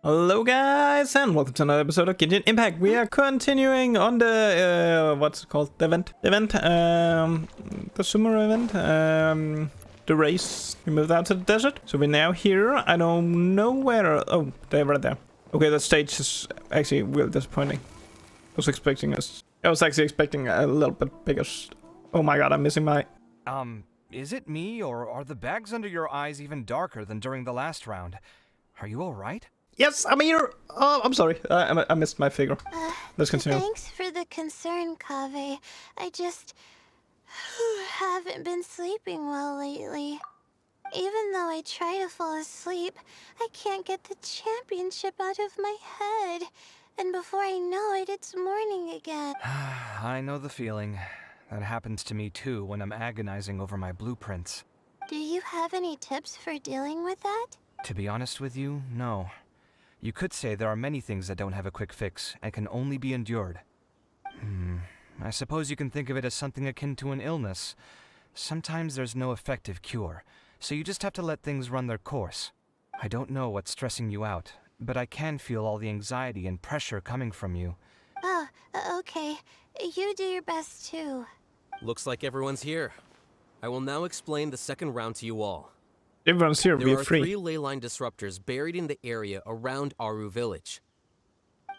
Hello guys and welcome to another episode of Genshin Impact. We are continuing on the what's it called? The summer event, the race. We moved out to the desert, so we're now here. I don't know where. Oh, they're right there. Okay, the stage is actually really disappointing. I was actually expecting a little bit bigger. Oh my god, I'm missing my. Is it me, or are the bags under your eyes even darker than during the last round? Are you alright? Yes, I'm here. Oh, I'm sorry. I missed my figure. Let's continue. Thanks for the concern, Kaveh. I just haven't been sleeping well lately. Even though I try to fall asleep, I can't get the championship out of my head. And before I know it, it's morning again. I know the feeling. That happens to me too when I'm agonizing over my blueprints. Do you have any tips for dealing with that? To be honest with you, no. You could say there are many things that don't have a quick fix and can only be endured. I suppose you can think of it as something akin to an illness. Sometimes there's no effective cure, so you just have to let things run their course. I don't know what's stressing you out, but I can feel all the anxiety and pressure coming from you. Oh, okay. You do your best too. Looks like everyone's here. I will now explain the second round to you all. Everyone's here. There We're are free. 3 ley line disruptors buried in the area around Aru village.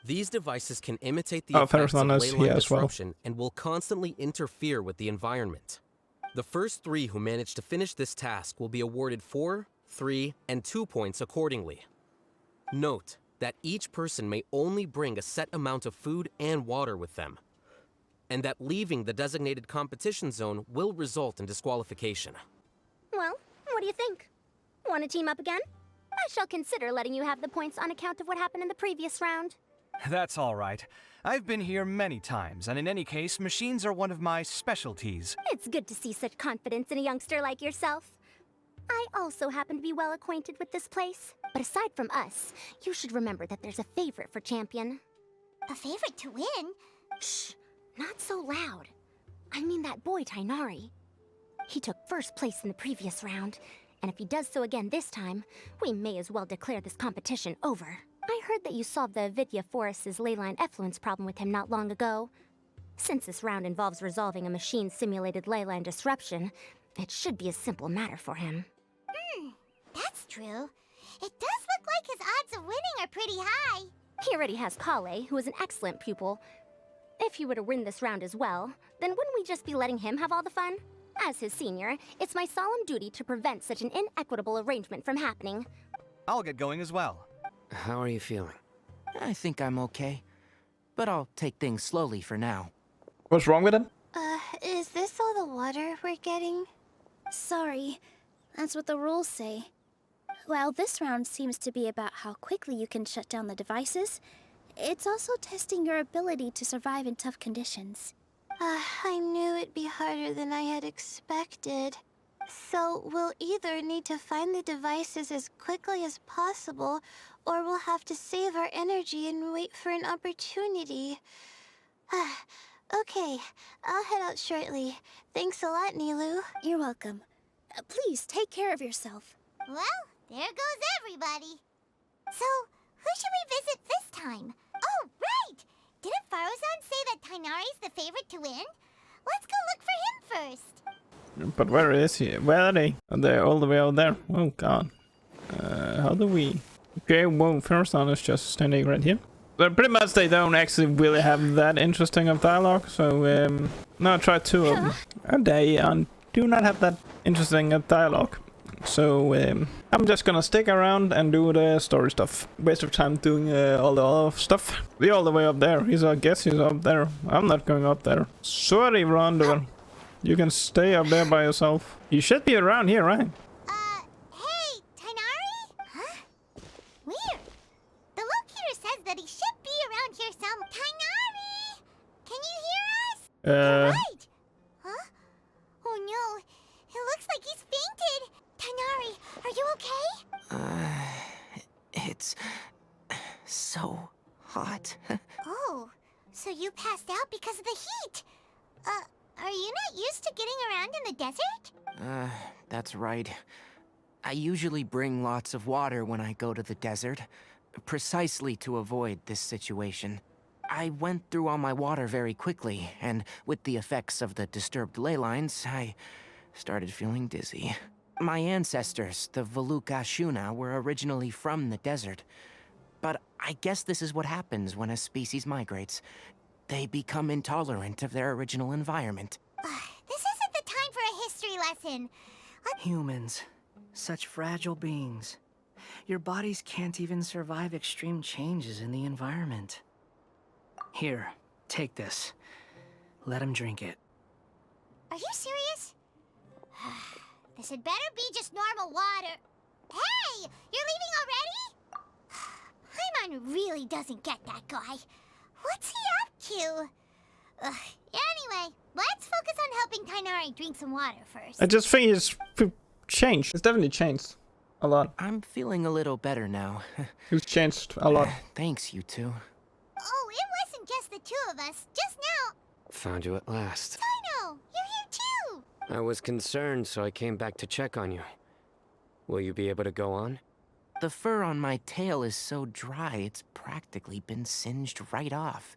These devices can imitate the effects of ley line disruption and will constantly interfere with the environment. The first 3 who manage to finish this task will be awarded 4, 3, and 2 points accordingly. Note that each person may only bring a set amount of food and water with them, and that leaving the designated competition zone will result in disqualification. Well, what do you think? Want to team up again? I shall consider letting you have the points on account of what happened in the previous round. That's alright. I've been here many times, and in any case, machines are one of my specialties. It's good to see such confidence in a youngster like yourself. I also happen to be well acquainted with this place. But aside from us, you should remember that there's a favorite for champion. A favorite to win? Shh, not so loud. I mean that boy Tainari. He took first place in the previous round, and if he does so again this time, we may as well declare this competition over. I heard that you solved the Avidya Forest's leyline effluence problem with him not long ago. Since this round involves resolving a machine-simulated leyline disruption, it should be a simple matter for him. That's true. It does look like his odds of winning are pretty high. He already has Kale, who is an excellent pupil. If he were to win this round as well, then wouldn't we just be letting him have all the fun? As his senior, it's my solemn duty to prevent such an inequitable arrangement from happening. I'll get going as well. How are you feeling? I think I'm okay, but I'll take things slowly for now. What's wrong with it? Is this all the water we're getting? Sorry, that's what the rules say. While this round seems to be about how quickly you can shut down the devices, it's also testing your ability to survive in tough conditions. I knew it'd be harder than I had expected. So we'll either need to find the devices as quickly as possible, or we'll have to save our energy and wait for an opportunity. Okay, I'll head out shortly. Thanks a lot, Nilu. You're welcome. Please take care of yourself. Well, there goes everybody. So, who should we visit this time? Oh, right! Didn't Farozan say that Tainari's the favorite to win? Let's go look for him first. But where is he? Where are they? Are they all the way out there? Oh god. How do we? Okay, well, first on is just standing right here. But pretty much they don't actually really have that interesting of dialogue. So no, I tried 2 of them. And they do not have that interesting of dialogue. So I'm just gonna stick around and do the story stuff. Waste of time doing all the other stuff. We're all the way up there. I guess he's up there. I'm not going up there. Sorry, Rondover. You can stay up there by yourself. You should be around here, right? Hey, Tainari? Huh? Weird. The locator says that he should be around here some. Tainari! Can you hear us? You're right. Huh? Oh no, it looks like he's fainted. Tainari, are you okay? It's so hot. Oh, so you passed out because of the heat. Are you not used to getting around in the desert? That's right. I usually bring lots of water when I go to the desert, precisely to avoid this situation. I went through all my water very quickly, and with the effects of the disturbed ley lines, I started feeling dizzy. My ancestors, the Veluca Shuna, were originally from the desert. But I guess this is what happens when a species migrates. They become intolerant of their original environment. This isn't the time for a history lesson. Humans. Such fragile beings. Your bodies can't even survive extreme changes in the environment. Here, take this. Let him drink it. Are you serious? This had better be just normal water. Hey! You're leaving already? Paimon really doesn't get that guy. What's he up to? Anyway, let's focus on helping Tighnari drink some water first. I just think it's changed. It's definitely changed a lot. I'm feeling a little better now. It's changed a lot. Thanks, you two. Oh, it wasn't just the two of us. Just now. Found you at last. Taino, you're here too. I was concerned, so I came back to check on you. Will you be able to go on? The fur on my tail is so dry, it's practically been singed right off.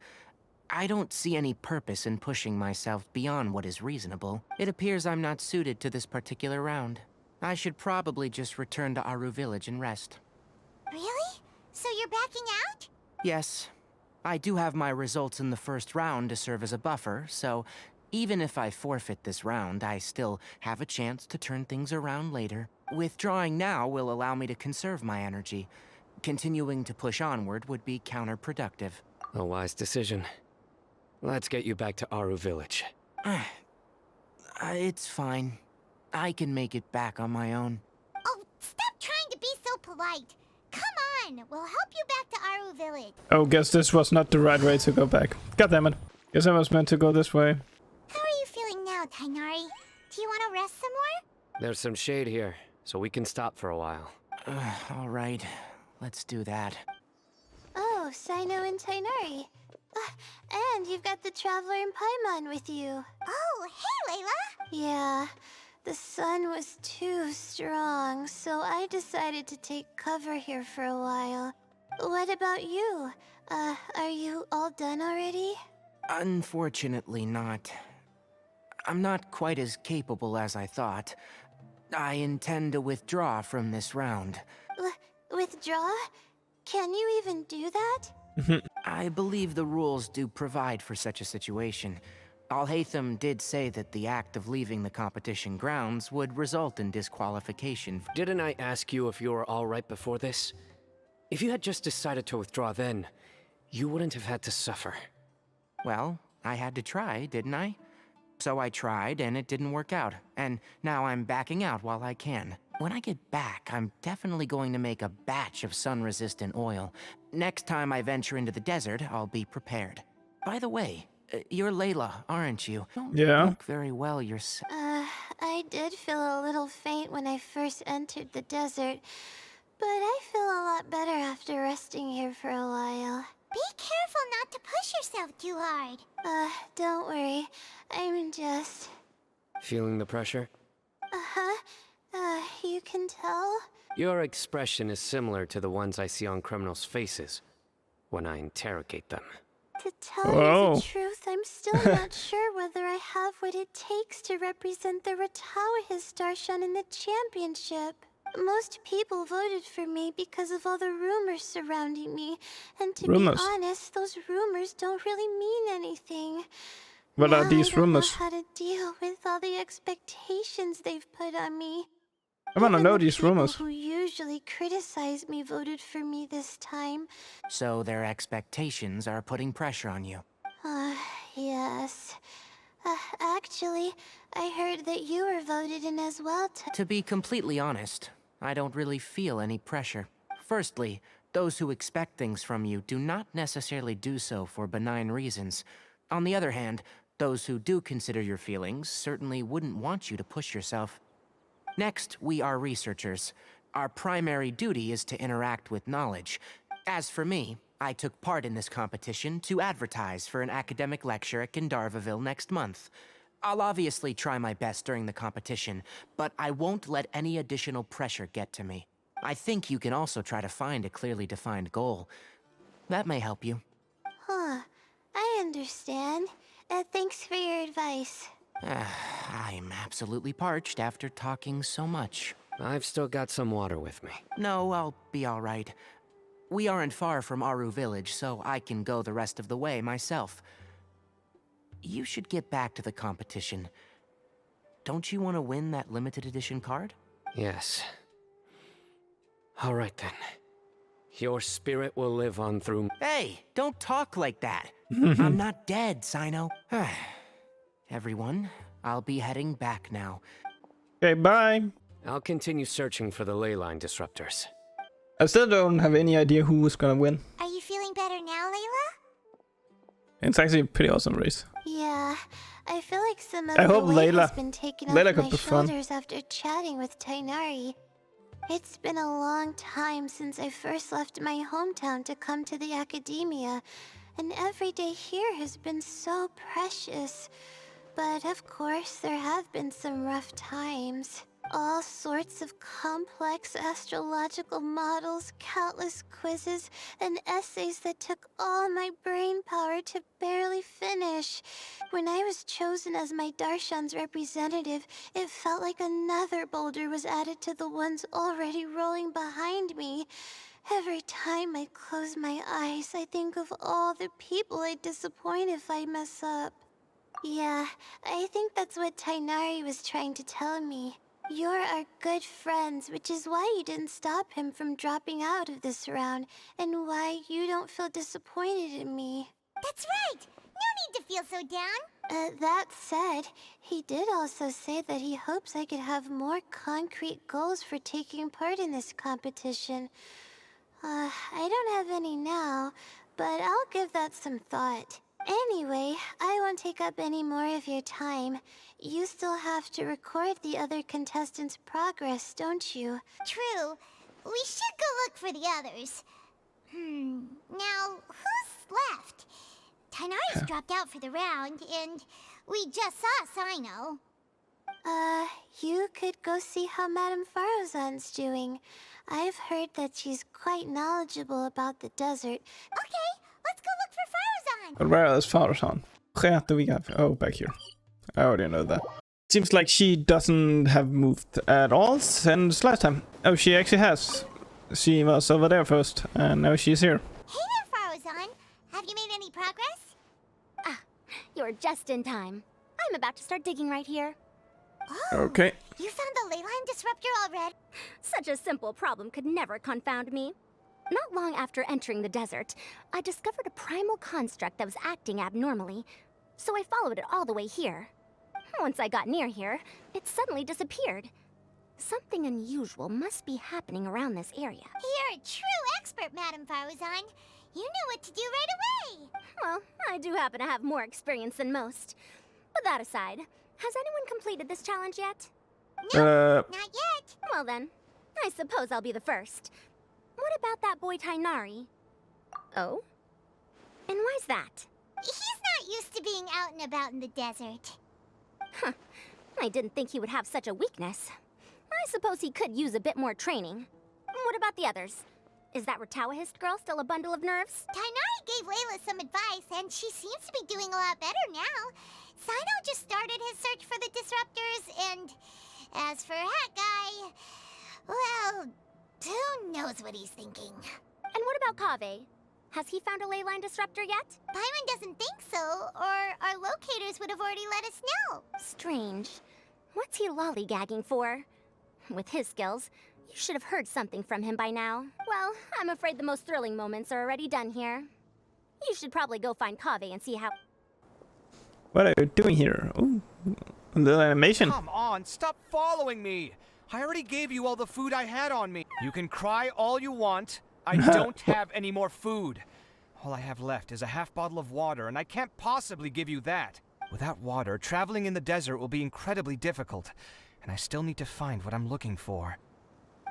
I don't see any purpose in pushing myself beyond what is reasonable. It appears I'm not suited to this particular round. I should probably just return to Aru Village and rest. Really? So you're backing out? Yes. I do have my results in the first round to serve as a buffer, so even if I forfeit this round, I still have a chance to turn things around later. Withdrawing now will allow me to conserve my energy. Continuing to push onward would be counterproductive. A wise decision. Let's get you back to Aru Village. It's fine. I can make it back on my own. Oh, stop trying to be so polite. Come on, we'll help you back to Aru Village. Oh, guess this was not the right way to go back. God damn it. Guess I was meant to go this way. How are you feeling now, Tighnari? Do you want to rest some more? There's some shade here, so we can stop for a while. All right. Let's do that. Oh, Sino and Tighnari. And you've got the Traveler and Paimon with you. Oh, hey, Layla! Yeah, the sun was too strong, so I decided to take cover here for a while. What about you? Are you all done already? Unfortunately not. I'm not quite as capable as I thought. I intend to withdraw from this round. Withdraw? Can you even do that? I believe the rules do provide for such a situation. Alhaitham did say that the act of leaving the competition grounds would result in disqualification. Didn't I ask you if you were alright before this? If you had just decided to withdraw then, you wouldn't have had to suffer. Well, I had to try, didn't I? So I tried, and it didn't work out. And now I'm backing out while I can. When I get back, I'm definitely going to make a batch of sun-resistant oil. Next time I venture into the desert, I'll be prepared. By the way, you're Layla, aren't you? Don't look very well yourself. I did feel a little faint when I first entered the desert, but I feel a lot better after resting here for a while. Be careful not to push yourself too hard. Don't worry. I'm just... Feeling the pressure? You can tell? Your expression is similar to the ones I see on criminals' faces when I interrogate them. To tell you the truth, I'm still not sure whether I have what it takes to represent the Ratawa Starshan in the championship. Most people voted for me because of all the rumors surrounding me, and to be honest, those rumors don't really mean anything. What are these rumors? I don't know how to deal with all the expectations they've put on me. I wanna know these rumors. People who usually criticize me voted for me this time. So their expectations are putting pressure on you. Yes. Actually, I heard that you were voted in as well. To be completely honest, I don't really feel any pressure. Firstly, those who expect things from you do not necessarily do so for benign reasons. On the other hand, those who do consider your feelings certainly wouldn't want you to push yourself. Next, we are researchers. Our primary duty is to interact with knowledge. As for me, I took part in this competition to advertise for an academic lecture at Gandharvaville next month. I'll obviously try my best during the competition, but I won't let any additional pressure get to me. I think you can also try to find a clearly defined goal. That may help you. Huh. I understand. Thanks for your advice. I'm absolutely parched after talking so much. I've still got some water with me. No, I'll be all right. We aren't far from Aru Village, so I can go the rest of the way myself. You should get back to the competition. Don't you want to win that limited edition card? Yes. All right then. Your spirit will live on through... Hey, don't talk like that. I'm not dead, Sino. Everyone, I'll be heading back now. Okay, bye. I'll continue searching for the leyline disruptors. I still don't have any idea who is gonna win. Are you feeling better now, Layla? It's actually a pretty awesome race. Yeah, I feel like some of I the hope weight Layla- has been taken Layla off could my perform. shoulders after chatting with Tainari. It's been a long time since I first left my hometown to come to the academia, and every day here has been so precious. But of course, there have been some rough times. All sorts of complex astrological models, countless quizzes, and essays that took all my brain power to barely finish. When I was chosen as my Darshan's representative, it felt like another boulder was added to the ones already rolling behind me. Every time I close my eyes, I think of all the people I'd disappoint if I mess up. Yeah, I think that's what Tainari was trying to tell me. You're our good friends, which is why you didn't stop him from dropping out of this round, and why you don't feel disappointed in me. That's right! No need to feel so down! That said, he did also say that he hopes I could have more concrete goals for taking part in this competition. I don't have any now, but I'll give that some thought. Anyway, I won't take up any more of your time. You still have to record the other contestants' progress, don't you? True. We should go look for the others. Now, who's left? Tainari's dropped out for the round, and we just saw Sino. You could go see how Madame Farozan's doing. I've heard that she's quite knowledgeable about the desert. Okay, let's go look for Farozan. But where is Farozan? Where do we have? Oh, back here. I already know that. Seems like she doesn't have moved at all since last time. Oh, she actually has. She was over there first, and now she's here. Hey there, Farozan. Have you made any progress? You're just in time. I'm about to start digging right here. Oh, Okay. you found the leyline disruptor already? Such a simple problem could never confound me. Not long after entering the desert, I discovered a primal construct that was acting abnormally, so I followed it all the way here. Once I got near here, it suddenly disappeared. Something unusual must be happening around this area. You're a true expert, Madame Farozan. You knew what to do right away. Well, I do happen to have more experience than most. But that aside, has anyone completed this challenge yet? No, not yet. Well then, I suppose I'll be the first. What about that boy Tainari? Oh? And why's that? He's not used to being out and about in the desert. Huh. I didn't think he would have such a weakness. I suppose he could use a bit more training. What about the others? Is that Ratawahist girl still a bundle of nerves? Tainari gave Layla some advice, and she seems to be doing a lot better now. Sino just started his search for the disruptors, and as for that guy, well, who knows what he's thinking. And what about Kaveh? Has he found a leyline disruptor yet? Paimon doesn't think so, or our locators would have already let us know. Strange. What's he lollygagging for? With his skills, you should have heard something from him by now. Well, I'm afraid the most thrilling moments are already done here. You should probably go find Kaveh and see how... What are you doing here? Ooh, a little animation. Come on, stop following me! I already gave you all the food I had on me. You can cry all you want. I don't have any more food. All I have left is a half bottle of water, and I can't possibly give you that. Without water, traveling in the desert will be incredibly difficult, and I still need to find what I'm looking for.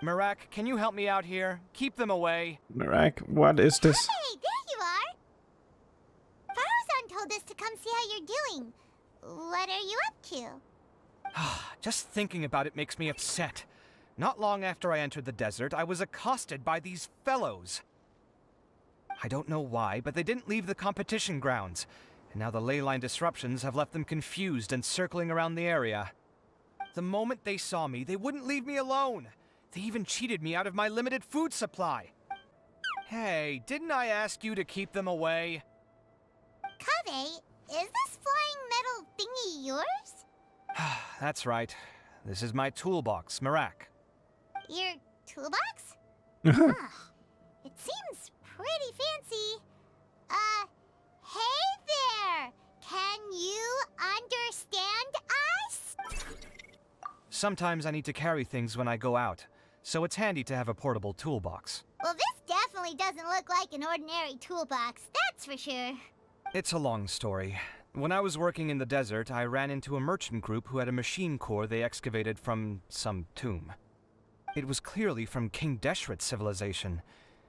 Marak, can you help me out here? Keep them away. Marak, what is this? Hey, there you are! Farozan told us to come see how you're doing. What are you up to? Just thinking about it makes me upset. Not long after I entered the desert, I was accosted by these fellows. I don't know why, but they didn't leave the competition grounds, and now the leyline disruptions have left them confused and circling around the area. The moment they saw me, they wouldn't leave me alone. They even cheated me out of my limited food supply. Hey, didn't I ask you to keep them away? Kaveh, is this flying metal thingy yours? That's right. This is my toolbox, Marak. Your toolbox? It seems pretty fancy. Hey there! Can you understand us? Sometimes I need to carry things when I go out, so it's handy to have a portable toolbox. Well, this definitely doesn't look like an ordinary toolbox, that's for sure. It's a long story. When I was working in the desert, I ran into a merchant group who had a machine core they excavated from some tomb. It was clearly from King Deshret's civilization.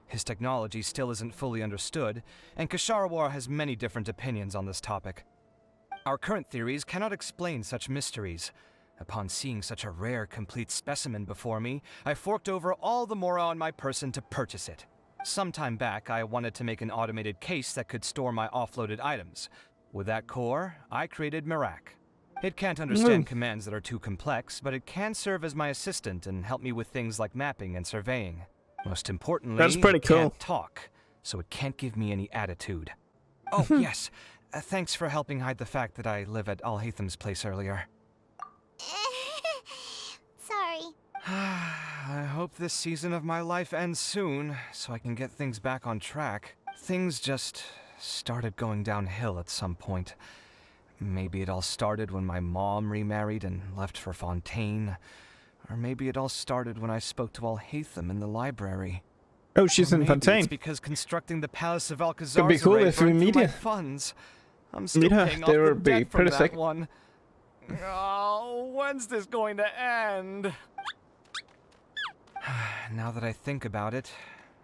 His technology still isn't fully understood, and Ksharawar has many different opinions on this topic. Our current theories cannot explain such mysteries. Upon seeing such a rare, complete specimen before me, I forked over all the mora on my person to purchase it. Some time back, I wanted to make an automated case that could store my offloaded items. With that core, I created Marak. It can't understand commands that are too complex, but it can serve as my assistant and help me with things like mapping and surveying. Most importantly, That's pretty cool. It can't talk, so it can't give me any attitude. Oh, yes. Thanks for helping hide the fact that I live at Alhatham's place earlier. Sorry. I hope this season of my life ends soon, so I can get things back on track. Things just started going downhill at some point. Maybe it all started when my mom remarried and left for Fontaine. Or maybe it all started when I spoke to Alhatham in the library. Oh, she's in Fontaine. It's because constructing the Palace of Alcazar It'd be cool if we meet her. Funds. I'm still Meet her. paying off They the would be debt from pretty that sick. one. Oh, when's this going to end? Now that I think about it,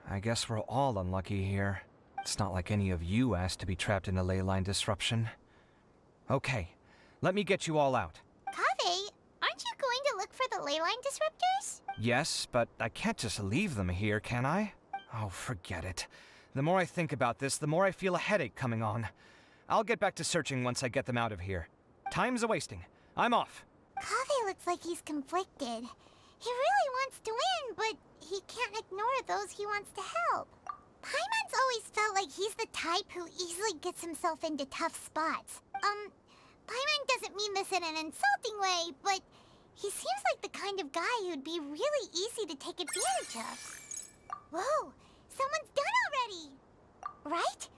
I guess we're all unlucky here. It's not like any of you asked to be trapped in a ley line disruption. Okay, let me get you all out. Kaveh, aren't you going to look for the ley line disruptors? Yes, but I can't just leave them here, can I? Oh, forget it. The more I think about this, the more I feel a headache coming on. I'll get back to searching once I get them out of here. Time's a-wasting. I'm off. Kaveh looks like he's conflicted. He really wants to win, but he can't ignore those he wants to help. Paimon's always felt like he's the type who easily gets himself into tough spots. Paimon doesn't mean this in an insulting way, but he seems like the kind of guy who'd be really easy to take advantage of. Whoa, someone's done already! Right?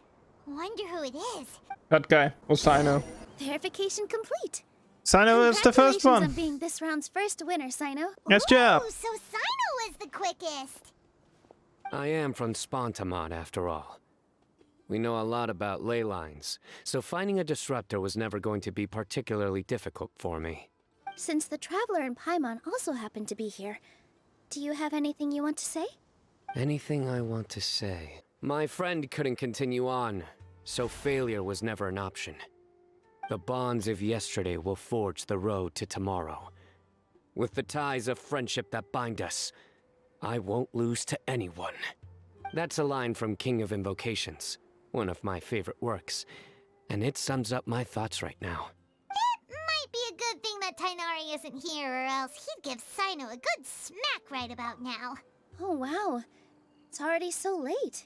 Wonder who it is. That guy, or Sino. Verification complete. Sino is the first Congratulations one. on being this round's first winner, Sino. Nice job. Ooh, so Sino was the quickest. I am from Spontamon, after all. We know a lot about ley lines, so finding a disruptor was never going to be particularly difficult for me. Since the Traveler and Paimon also happen to be here, do you have anything you want to say? Anything I want to say? My friend couldn't continue on, so failure was never an option. The bonds of yesterday will forge the road to tomorrow. With the ties of friendship that bind us, I won't lose to anyone. That's a line from King of Invocations, one of my favorite works, and it sums up my thoughts right now. It might be a good thing that Tainari isn't here, or else he'd give Sino a good smack right about now. Oh, wow. It's already so late.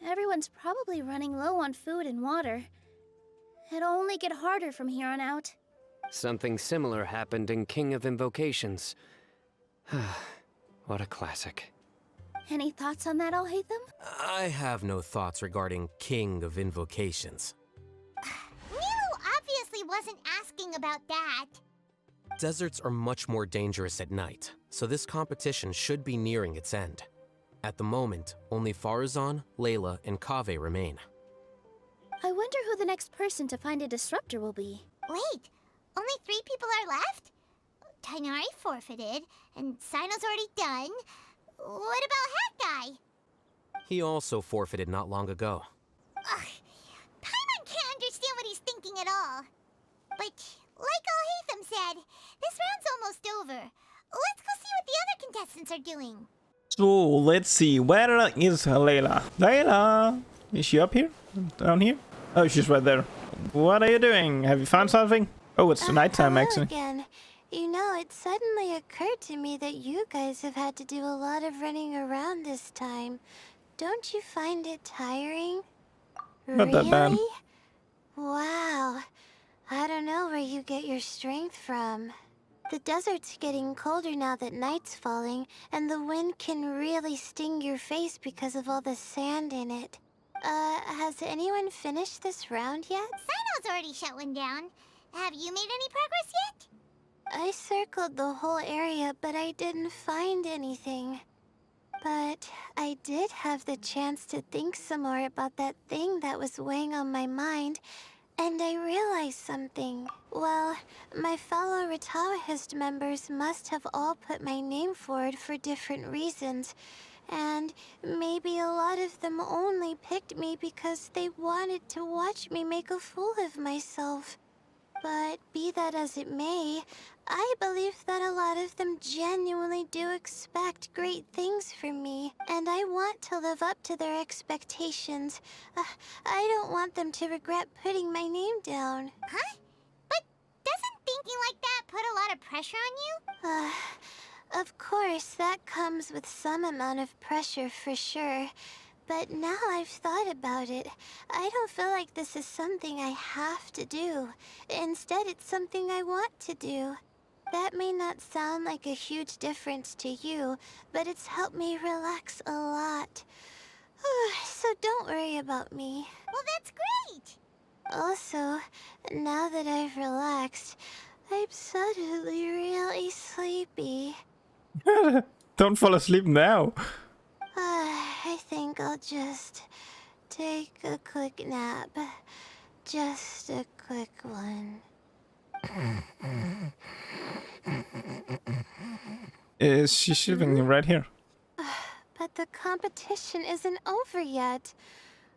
Everyone's probably running low on food and water. It'll only get harder from here on out. Something similar happened in King of Invocations. What a classic. Any thoughts on that, Alhatham? I have no thoughts regarding King of Invocations. Milu obviously wasn't asking about that. Deserts are much more dangerous at night, so this competition should be nearing its end. At the moment, only Farazan, Layla, and Kaveh remain. I wonder who the next person to find a disruptor will be. Wait, only 3 people are left? Tainari forfeited, and Sino's already done. What about Hat Guy? He also forfeited not long ago. Ugh, Paimon can't understand what he's thinking at all. But, like Alhatham said, this round's almost over. Let's go see what the contestants are doing. So let's see, where is Layla? Layla, is she up here? Down here? Oh, she's right there. What are you doing? Have you found something? Oh, it's nighttime hello actually. again. You know, it suddenly occurred to me that you guys have had to do a lot of running around this time. Don't you find it tiring? Not that bad. Really? Wow. I don't know where you get your strength from. The desert's getting colder now that night's falling, and the wind can really sting your face because of all the sand in it. Has anyone finished this round yet? Sino's already shut one down. Have you made any progress yet? I circled the whole area, but I didn't find anything. But I did have the chance to think some more about that thing that was weighing on my mind, and I realized something. Well, my fellow Retawahist members must have all put my name forward for different reasons, and maybe a lot of them only picked me because they wanted to watch me make a fool of myself. But be that as it may, I believe that a lot of them genuinely do expect great things from me, and I want to live up to their expectations. I don't want them to regret putting my name down. Huh? But doesn't thinking like that put a lot of pressure on you? Of course, that comes with some amount of pressure for sure. But now I've thought about it, I don't feel like this is something I have to do. Instead, it's something I want to do. That may not sound like a huge difference to you, but it's helped me relax a lot. So don't worry about me. Well, that's great! Also, now that I've relaxed, I'm suddenly really sleepy. Don't fall asleep now. I think I'll just take a quick nap. Just a quick one. Is she sleeping right here? But the competition isn't over yet.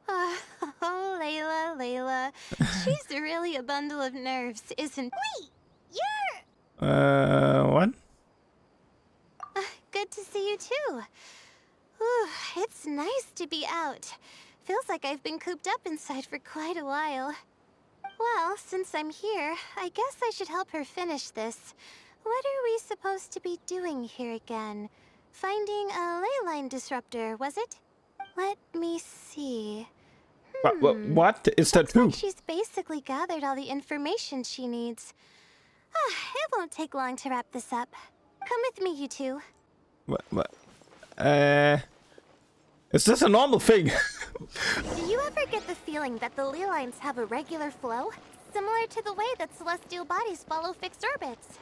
Oh, Layla. She's really a bundle of nerves, isn't... Wait! You're... What? Good to see you too. Ooh, it's nice to be out. Feels like I've been cooped up inside for quite a while. Well, since I'm here, I guess I should help her finish this. What are we supposed to be doing here again? Finding a ley line disruptor, was it? Let me see. What is that? Who? Like she's basically gathered all the information she needs. It won't take long to wrap this up. Come with me, you two. What? Is this a normal thing? Do you ever get the feeling that the ley lines have a regular flow? Similar to the way that celestial bodies follow fixed orbits.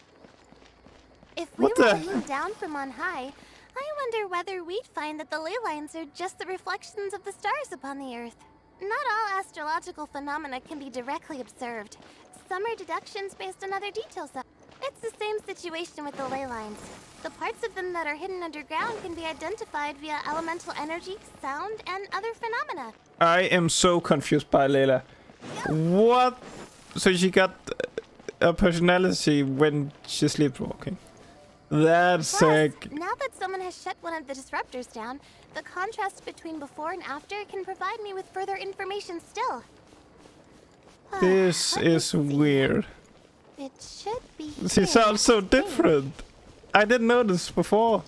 If we were to move down from on high, I wonder whether we'd find that the ley lines are just the reflections of the stars upon the Earth. Not all astrological phenomena can be directly observed. Some are deductions based on other details. It's the same situation with the ley lines. The parts of them that are hidden underground can be identified via elemental energy, sound, and other phenomena. I am so confused by Layla. What? So she got a personality when she's sleepwalking. That's sick. Now that someone has shut one of the disruptors down, the contrast between before and after can provide me with further information still. This is weird. It should be. She sounds so different. I didn't notice before.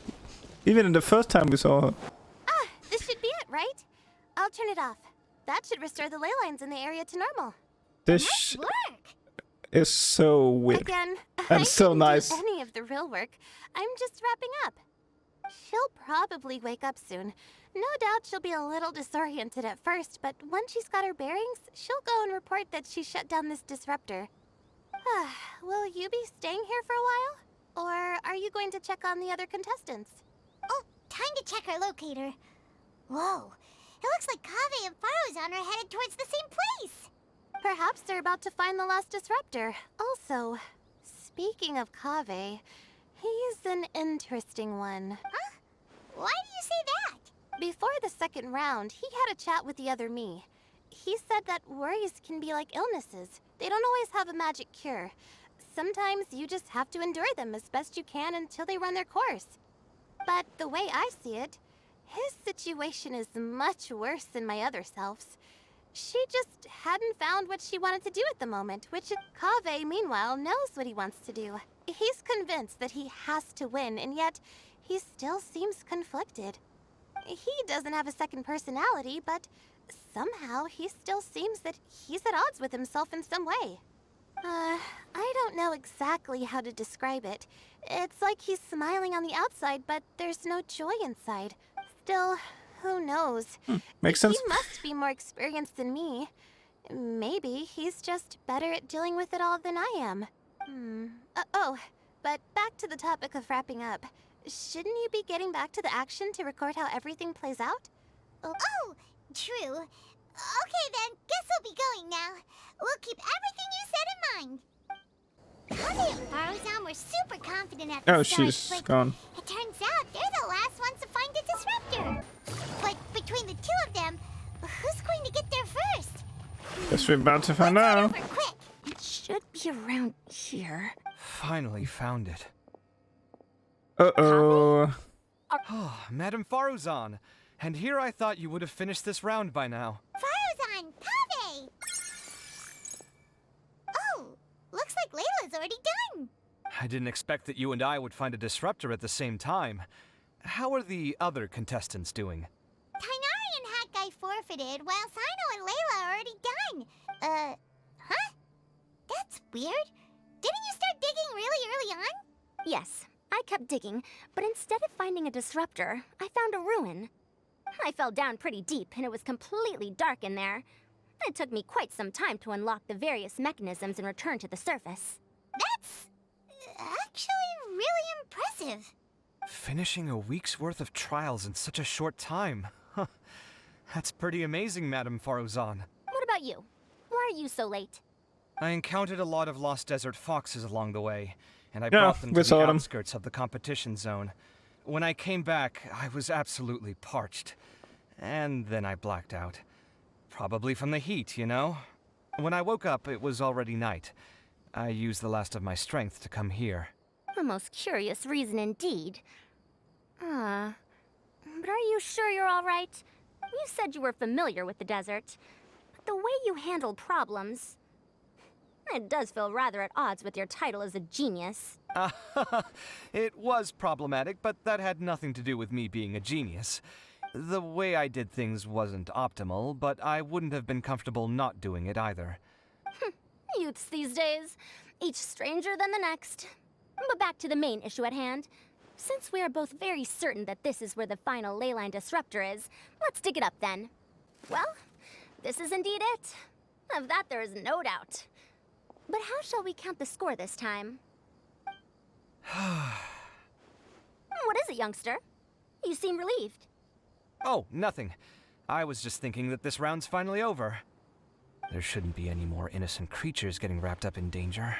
Even in the first time we saw her. This should be it, right? I'll turn it off. That should restore the ley lines in the area to normal. This Work! is so weird. Again, And I so didn't nice. do any of the real work. I'm just wrapping up. She'll probably wake up soon. No doubt she'll be a little disoriented at first, but once she's got her bearings, she'll go and report that she shut down this disruptor. Will you be staying here for a while? Or are you going to check on the other contestants? Oh, time to check our locator. Whoa, it looks like Kaveh and Farozan are headed towards the same place. Perhaps they're about to find the last disruptor. Also, speaking of Kaveh, he's an interesting one. Huh? Why do you say that? Before the second round, he had a chat with the other me. He said that worries can be like illnesses. They don't always have a magic cure. Sometimes you just have to endure them as best you can until they run their course. But the way I see it, his situation is much worse than my other self's. She just hadn't found what she wanted to do at the moment, which Kaveh, meanwhile, knows what he wants to do. He's convinced that he has to win, and yet he still seems conflicted. He doesn't have a second personality, but somehow he still seems that he's at odds with himself in some way. I don't know exactly how to describe it. It's like he's smiling on the outside, but there's no joy inside. Still, who knows? Makes sense. He must be more experienced than me. Maybe he's just better at dealing with it all than I am. But back to the topic of wrapping up. Shouldn't you be getting back to the action to record how everything plays out? Oh, true. Okay then, guess we'll be going now. We'll keep everything you said in mind. Kaveh and Faruzan were super confident at the start, she's but gone. it turns out they're the last ones to find a disruptor. But between the two of them, who's going to get there first? Guess we're about to find out. Quick! It should be around here. Finally found it. Uh-oh. Oh, Madame Faruzan. And here I thought you would have finished this round by now. Faruzan! Kaveh! Oh, looks like Layla's already done. I didn't expect that you and I would find a disruptor at the same time. How are the other contestants doing? Tainari and Hat Guy forfeited, while Sino and Layla are already done. Huh? That's weird. Didn't you start digging really early on? Yes, I kept digging, but instead of finding a disruptor, I found a ruin. I fell down pretty deep, and it was completely dark in there. It took me quite some time to unlock the various mechanisms and return to the surface. That's actually really impressive. Finishing a week's worth of trials in such a short time. Huh. That's pretty amazing, Madame Faruzan. What about you? Why are you so late? I encountered a lot of lost desert foxes along the way, and I brought them to the outskirts of the competition zone. When I came back, I was absolutely parched. And then I blacked out. Probably from the heat, you know? When I woke up, it was already night. I used the last of my strength to come here. A most curious reason indeed. But are you sure you're all right? You said you were familiar with the desert. But the way you handle problems... It does feel rather at odds with your title as a genius. It was problematic, but that had nothing to do with me being a genius. The way I did things wasn't optimal, but I wouldn't have been comfortable not doing it either. Youths these days, each stranger than the next. But back to the main issue at hand. Since we are both very certain that this is where the final leyline disruptor is, let's dig it up then. Well, this is indeed it. Of that there is no doubt. But how shall we count the score this time? What is it, youngster? You seem relieved. Oh, nothing. I was just thinking that this round's finally over. There shouldn't be any more innocent creatures getting wrapped up in danger.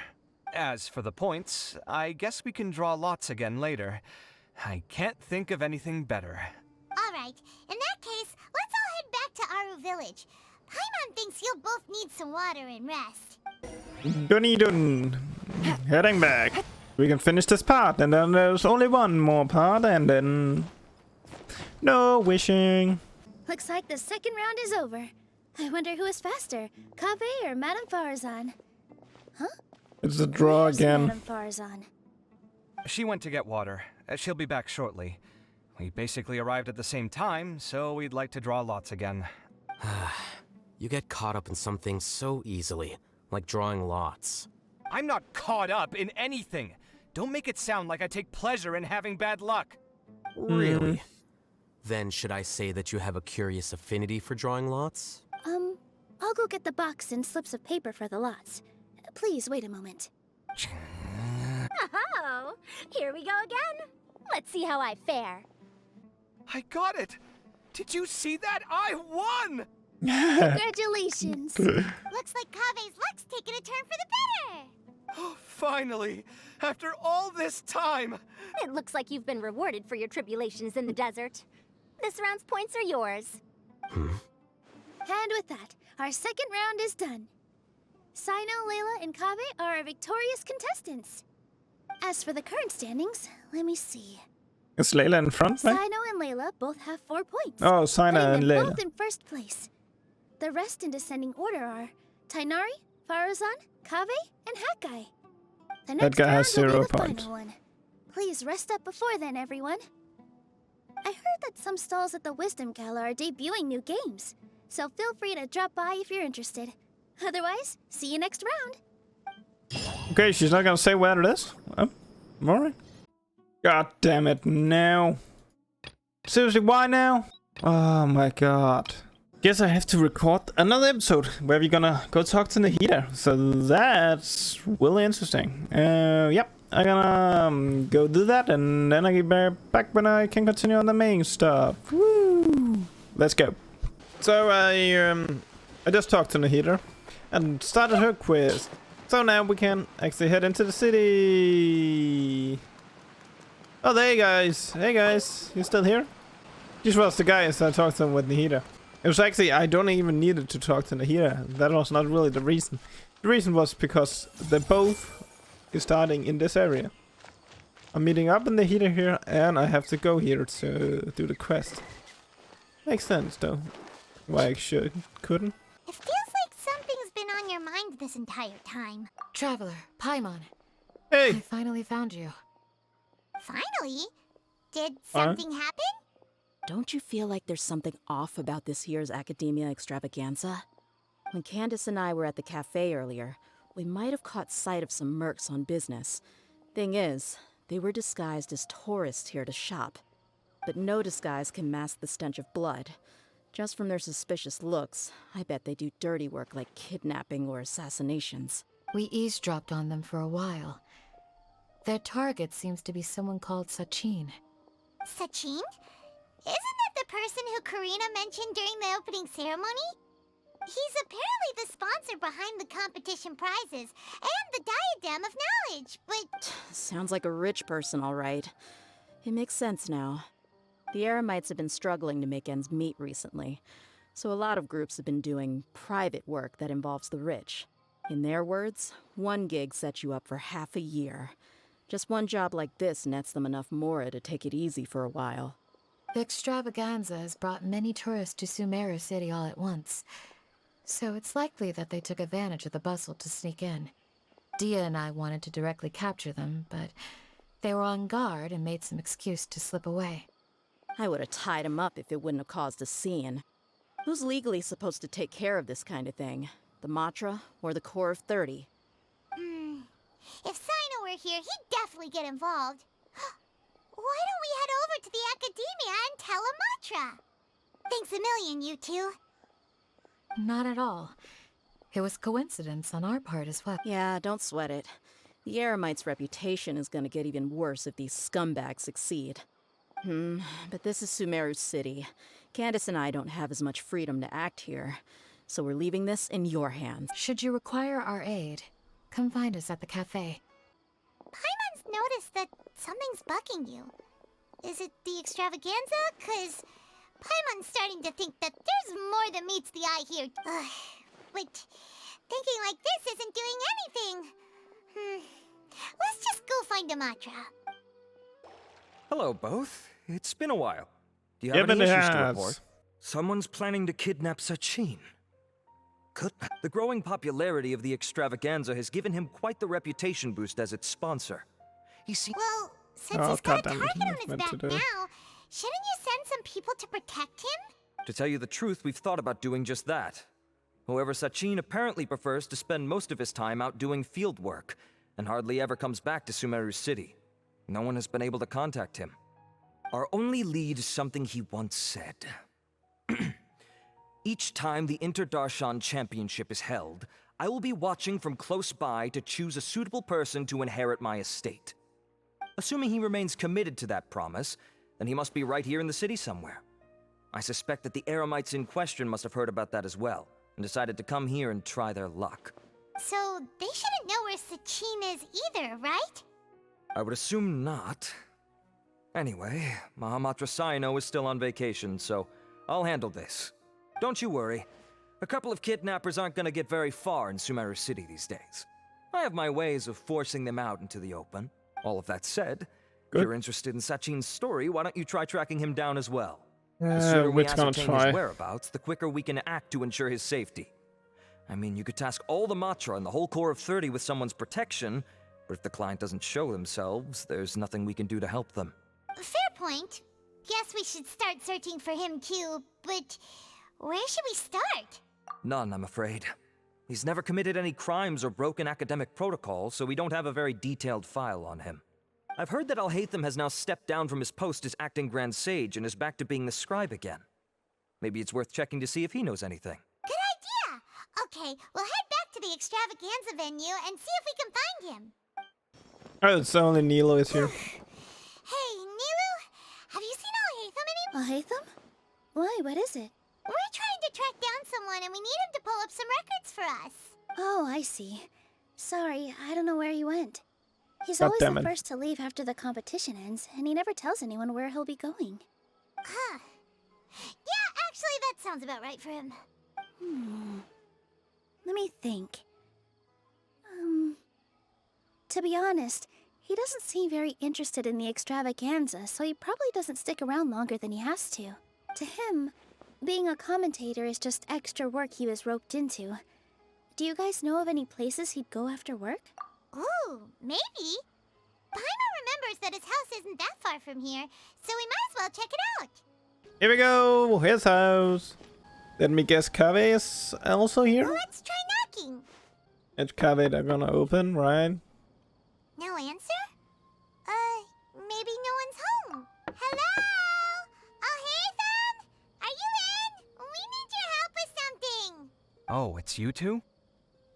As for the points, I guess we can draw lots again later. I can't think of anything better. Alright, in that case, let's all head back to Aru Village. Paimon thinks you'll both need some water and rest. Dunny dun. Heading back. We can finish this part, and then there's only one more part, and then... No wishing. Looks like the second round is over. I wonder who is faster, Kaveh or Madame Faruzan? Huh? It's a draw Where's again. Madame Faruzan? She went to get water. She'll be back shortly. We basically arrived at the same time, so we'd like to draw lots again. You get caught up in some things so easily, like drawing lots. I'm not caught up in anything. Don't make it sound like I take pleasure in having bad luck. Really? Then should I say that you have a curious affinity for drawing lots? I'll go get the box and slips of paper for the lots. Please wait a moment. Oh, here we go again. Let's see how I fare. I got it! Did you see that? I won! Congratulations. Looks like Kaveh's luck's taking a turn for the better. Oh, finally! After all this time! It looks like you've been rewarded for your tribulations in the desert. This round's points are yours. And with that, our second round is done. Sino, Layla, and Kaveh are our victorious contestants. As for the current standings, let me see. Is Layla in front, right? Sino and Layla both have 4 points. Oh, Sina and putting them Layla. both in first place. The rest in descending order are Tainari, Farazan, Kave, and Hakai. The next guy has round will 0 be the points. final one. Please rest up before then, everyone. I heard that some stalls at the Wisdom Gala are debuting new games, so feel free to drop by if you're interested. Otherwise, see you next round. Okay, she's not gonna say where it is. Oh, alright. God damn it, now. Seriously, why now? Oh my god. Guess I have to record another episode where we're gonna go talk to Nahida. So that's really interesting. Yep, I'm gonna go do that and then I'll get back when I can continue on the main stuff. Woo! Let's go. So I just talked to Nahida and started her quiz. So now we can actually head into the city. Oh, there you guys. Hey guys, you still here? This was the guys I talked to with Nahida. It was actually, I don't even needed to talk to Nahida. That was not really the reason. The reason was because they both is starting in this area. I'm meeting up in Nahida here, and I have to go here to do the quest. Makes sense, though. Why I couldn't. It feels like something's been on your mind this entire time. Traveler, Paimon. Hey! I finally found you. Finally? Did something happen? Don't you feel like there's something off about this year's Academia Extravaganza? When Candace and I were at the cafe earlier, we might have caught sight of some mercs on business. Thing is, they were disguised as tourists here to shop. But no disguise can mask the stench of blood. Just from their suspicious looks, I bet they do dirty work like kidnapping or assassinations. We eavesdropped on them for a while. Their target seems to be someone called Sachin. Sachin? Isn't that the person who Karina mentioned during the opening ceremony? He's apparently the sponsor behind the competition prizes and the Diadem of Knowledge, but... Sounds like a rich person, all right. It makes sense now. The Eremites have been struggling to make ends meet recently, so a lot of groups have been doing private work that involves the rich. In their words, one gig sets you up for half a year. Just one job like this nets them enough mora to take it easy for a while. The extravaganza has brought many tourists to Sumeru City all at once, so it's likely that they took advantage of the bustle to sneak in. Dia and I wanted to directly capture them, but they were on guard and made some excuse to slip away. I would have tied him up if it wouldn't have caused a scene. Who's legally supposed to take care of this kind of thing? The Matra or the Corps of 30? If Sino were here, he'd definitely get involved. Why don't we head over to the Academia and tell Amatra? Thanks a million, you two. Not at all. It was coincidence on our part as well. Yeah, don't sweat it. The Eremites' reputation is gonna get even worse if these scumbags succeed. But this is Sumeru City. Candace and I don't have as much freedom to act here, so we're leaving this in your hands. Should you require our aid, come find us at the cafe. Paimon's noticed that something's bugging you. Is it the extravaganza? 'Cause Paimon's starting to think that there's more than meets the eye here. But thinking like this isn't doing anything. Let's just go find Amatra. Hello, both. It's been a while. Do you have any issues to report? Someone's planning to kidnap Sachin. The growing popularity of the extravaganza has given him quite the reputation boost as its sponsor. Well, since he's got a target on his back now, shouldn't you send some people to protect him? To tell you the truth, we've thought about doing just that. However, Sachin apparently prefers to spend most of his time out doing field work, and hardly ever comes back to Sumeru City. No one has been able to contact him. Our only lead is something he once said. Each time the Inter-Darshan Championship is held, I will be watching from close by to choose a suitable person to inherit my estate. Assuming he remains committed to that promise, then he must be right here in the city somewhere. I suspect that the Eremites in question must have heard about that as well, and decided to come here and try their luck. So they shouldn't know where Sachin is either, right? I would assume not. Anyway, Mahamatra Sino is still on vacation, so I'll handle this. Don't you worry. A couple of kidnappers aren't gonna get very far in Sumeru City these days. I have my ways of forcing them out into the open. All of that said, Good. If you're interested in Sachin's story, why don't you try tracking him down as well? The sooner we We're gonna ascertain try. his whereabouts, the quicker we can act to ensure his safety. I mean, you could task all the Matra and the whole Corps of 30 with someone's protection, but if the client doesn't show themselves, there's nothing we can do to help them. Fair point. Guess we should start searching for him too, but where should we start? None, I'm afraid. He's never committed any crimes or broken academic protocol, so we don't have a very detailed file on him. I've heard that Alhaitham has now stepped down from his post as acting Grand Sage and is back to being the scribe again. Maybe it's worth checking to see if he knows anything. Good idea! Okay, we'll head back to the extravaganza venue and see if we can find him. Oh, it's only Nilo is here. Hey, Nilu, have you seen Alhaitham anymore? Alhaitham? Why, what is it? We're trying to track down someone and we need him to pull up some records for us. Oh, I see. Sorry, I don't know where he went. He's God always damn the it. first to leave after the competition ends, and he never tells anyone where he'll be going. Huh. Yeah, actually, that sounds about right for him. Let me think. To be honest, he doesn't seem very interested in the extravaganza, so he probably doesn't stick around longer than he has to. To him, being a commentator is just extra work he was roped into. Do you guys know of any places he'd go after work? Ooh, maybe. Paimon remembers that his house isn't that far from here, so we might as well check it out. Here we go. His house. Let me guess. Kaveh is also here. Let's try knocking. It's Kaveh they're gonna open, right? No answer? Maybe no one's home. Hello? Alhaitham? Are you in? We need your help with something. Oh, it's you two?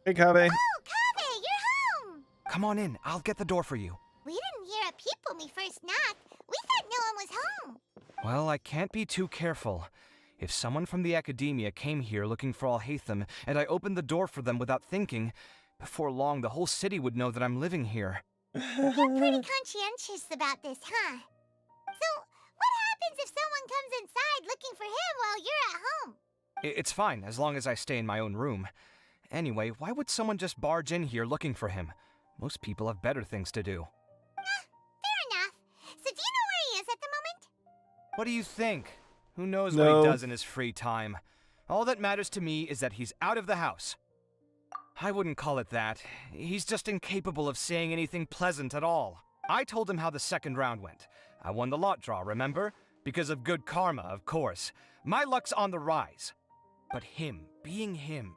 Hey, Kaveh. Oh, Kaveh, you're home. Come on in, I'll get the door for you. We didn't hear a peep when we first knocked. We thought no one was home. Well, I can't be too careful. If someone from the academia came here looking for Alhaitham, and I opened the door for them without thinking, before long the whole city would know that I'm living here. You're pretty conscientious about this, huh? So, what happens if someone comes inside looking for him while you're at home? It's fine, as long as I stay in my own room. Anyway, why would someone just barge in here looking for him? Most people have better things to do. Fair enough. So do you know where he is at the moment? What do you think? Who knows No. what he does in his free time? All that matters to me is that he's out of the house. I wouldn't call it that. He's just incapable of saying anything pleasant at all. I told him how the second round went. I won the lot draw, remember? Because of good karma, of course. My luck's on the rise. But him, being him...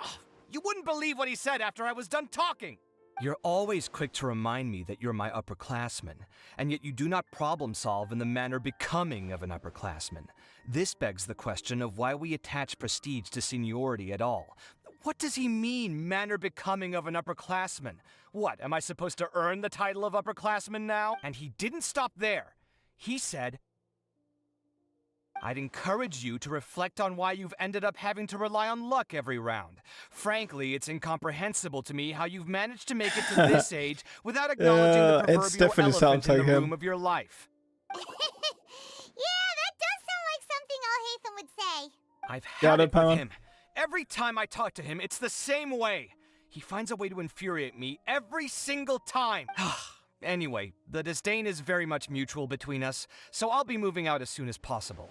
Oh, you wouldn't believe what he said after I was done talking! You're always quick to remind me that you're my upperclassman, and yet you do not problem solve in the manner becoming of an upperclassman. This begs the question of why we attach prestige to seniority at all. What does he mean, manner becoming of an upperclassman? What, am I supposed to earn the title of upperclassman now? And he didn't stop there. He said, I'd encourage you to reflect on why you've ended up having to rely on luck every round. Frankly, it's incomprehensible to me how you've managed to make it to this age without acknowledging the It's proverbial definitely elephant sounds in like the him. room of your life. Yeah, that does sound like something Alhaitham would say. I've Got had it, it with Paimon. him. Every time I talk to him, it's the same way. He finds a way to infuriate me every single time. Anyway, the disdain is very much mutual between us, so I'll be moving out as soon as possible.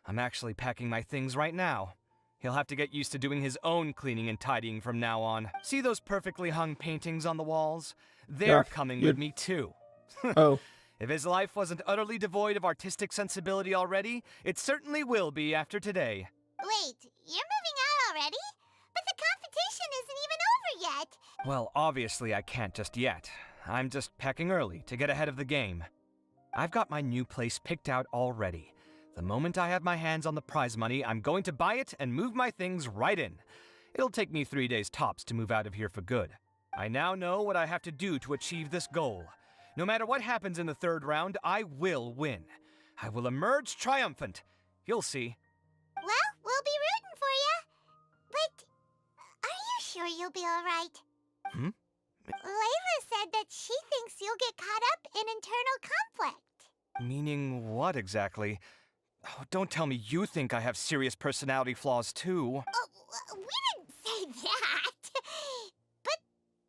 I'm actually packing my things right now. He'll have to get used to doing his own cleaning and tidying from now on. See those perfectly hung paintings on the walls? They're coming with me too. Oh. If his life wasn't utterly devoid of artistic sensibility already, it certainly will be after today. Wait, you're moving out already? But the competition isn't even over yet. Well, obviously I can't just yet. I'm just packing early to get ahead of the game. I've got my new place picked out already. The moment I have my hands on the prize money, I'm going to buy it and move my things right in. It'll take me 3 days tops to move out of here for good. I now know what I have to do to achieve this goal. No matter what happens in the third round, I will win. I will emerge triumphant. You'll see. Well, we'll be rooting for you. But are you sure you'll be all right? Layla said that she thinks you'll get caught up in internal conflict. Meaning what exactly? Oh, don't tell me you think I have serious personality flaws too. Oh, we didn't say that. But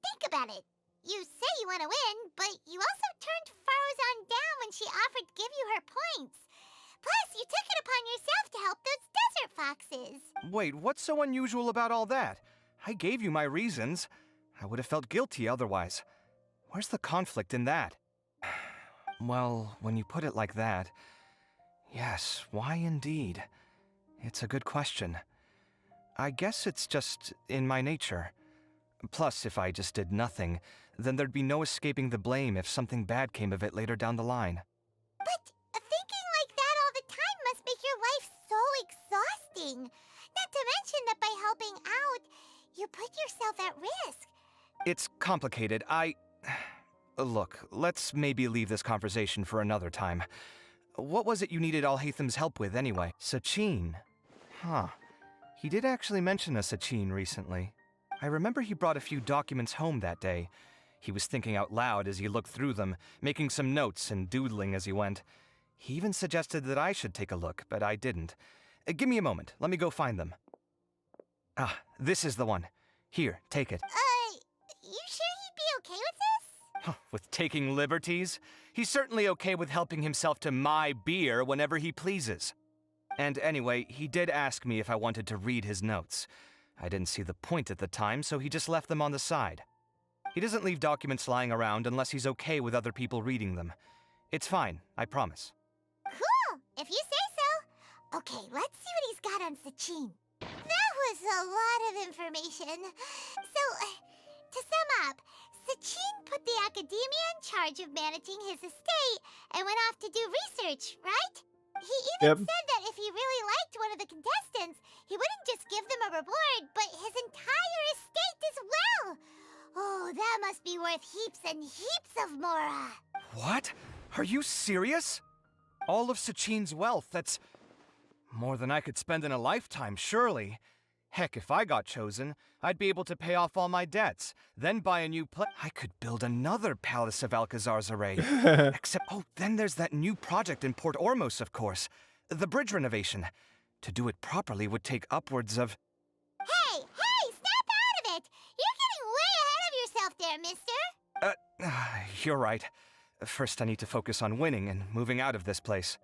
think about it. You say you want to win, but you also turned Farozan down when she offered to give you her points. Plus, you took it upon yourself to help those desert foxes. Wait, what's so unusual about all that? I gave you my reasons. I would have felt guilty otherwise. Where's the conflict in that? Well, when you put it like that, yes, why indeed? It's a good question. I guess it's just in my nature. Plus, if I just did nothing, then there'd be no escaping the blame if something bad came of it later down the line. But thinking like that all the time must make your life so exhausting. Not to mention that by helping out, you put yourself at risk. It's complicated. Look, let's maybe leave this conversation for another time. What was it you needed Alhaitham's help with, anyway? Sachin. Huh. He did actually mention a Sachin recently. I remember he brought a few documents home that day. He was thinking out loud as he looked through them, making some notes and doodling as he went. He even suggested that I should take a look, but I didn't. Give me a moment. Let me go find them. Ah, this is the one. Here, take it. You sure he'd be okay with this? With taking liberties? He's certainly okay with helping himself to my beer whenever he pleases. And anyway, he did ask me if I wanted to read his notes. I didn't see the point at the time, so he just left them on the side. He doesn't leave documents lying around unless he's okay with other people reading them. It's fine, I promise. Cool, if you say so. Okay, let's see what he's got on Sachin. That was a lot of information. So, to sum up, Sachin put the Academia in charge of managing his estate and went off to do research, right? He even said that if he really liked one of the contestants, he wouldn't just give them a reward, but his entire estate as well. Oh, that must be worth heaps and heaps of Mora. What? Are you serious? All of Sachin's wealth, that's more than I could spend in a lifetime, surely. Heck, if I got chosen, I'd be able to pay off all my debts, then buy a new I could build another Palace of Alcazar's Array. Except, then there's that new project in Port Ormos, of course. The bridge renovation. To do it properly would take upwards of... Hey, snap out of it! You're getting way ahead of yourself there, mister! You're right. First I need to focus on winning and moving out of this place.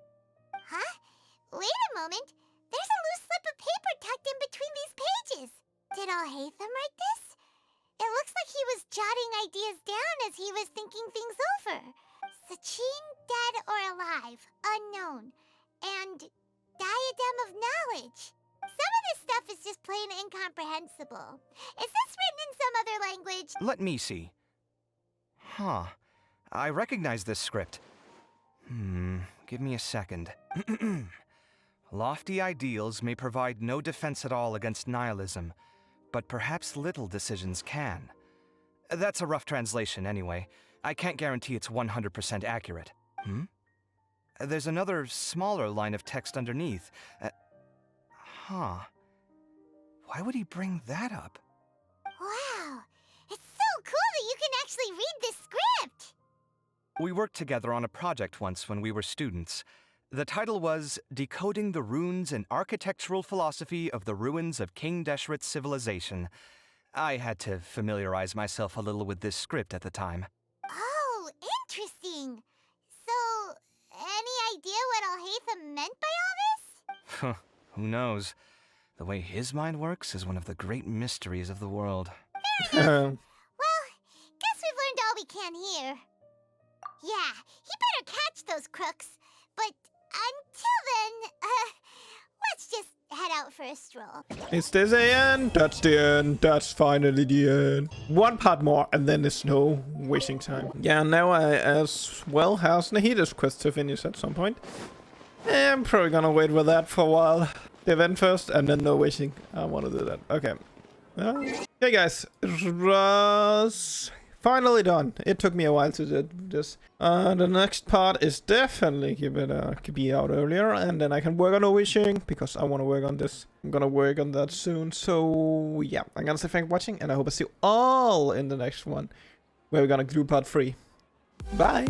Huh? Wait a moment. There's a loose slip of paper tucked in between these pages. Did Alhaitham write this? It looks like he was jotting ideas down as he was thinking things over. Sachin, dead or alive, unknown. And diadem of knowledge. Some of this stuff is just plain incomprehensible. Is this written in some other language? Let me see. Huh. I recognize this script. Give me a second. Lofty ideals may provide no defense at all against nihilism, but perhaps little decisions can. That's a rough translation anyway. I can't guarantee it's 100% accurate. There's another smaller line of text underneath. Why would he bring that up? Wow, it's so cool that you can actually read this script! We worked together on a project once when we were students. The title was Decoding the Runes and Architectural Philosophy of the Ruins of King Deshret's Civilization. I had to familiarize myself a little with this script at the time. Oh, interesting. So, any idea what Alhaitham meant by all this? Who knows? The way his mind works is one of the great mysteries of the world. Fair enough. Well, guess we've learned all we can here. Yeah, he better catch those crooks. But until then, let's just head out for a stroll. Is this the end? That's the end. That's finally the end. One part more, and then there's no wishing time. Yeah, now I as well have Nahida's quest to finish at some point. I'm probably gonna wait with that for a while. The event first, and then no wishing. I want to do that. Okay. Hey guys, it was finally done. It took me a while to do this. The next part is definitely could be out earlier, and then I can work on the wishing because I want to work on this. I'm gonna work on that soon. So yeah, I'm gonna say thanks for watching, and I hope I see you all in the next one, where we're gonna do part 3. Bye.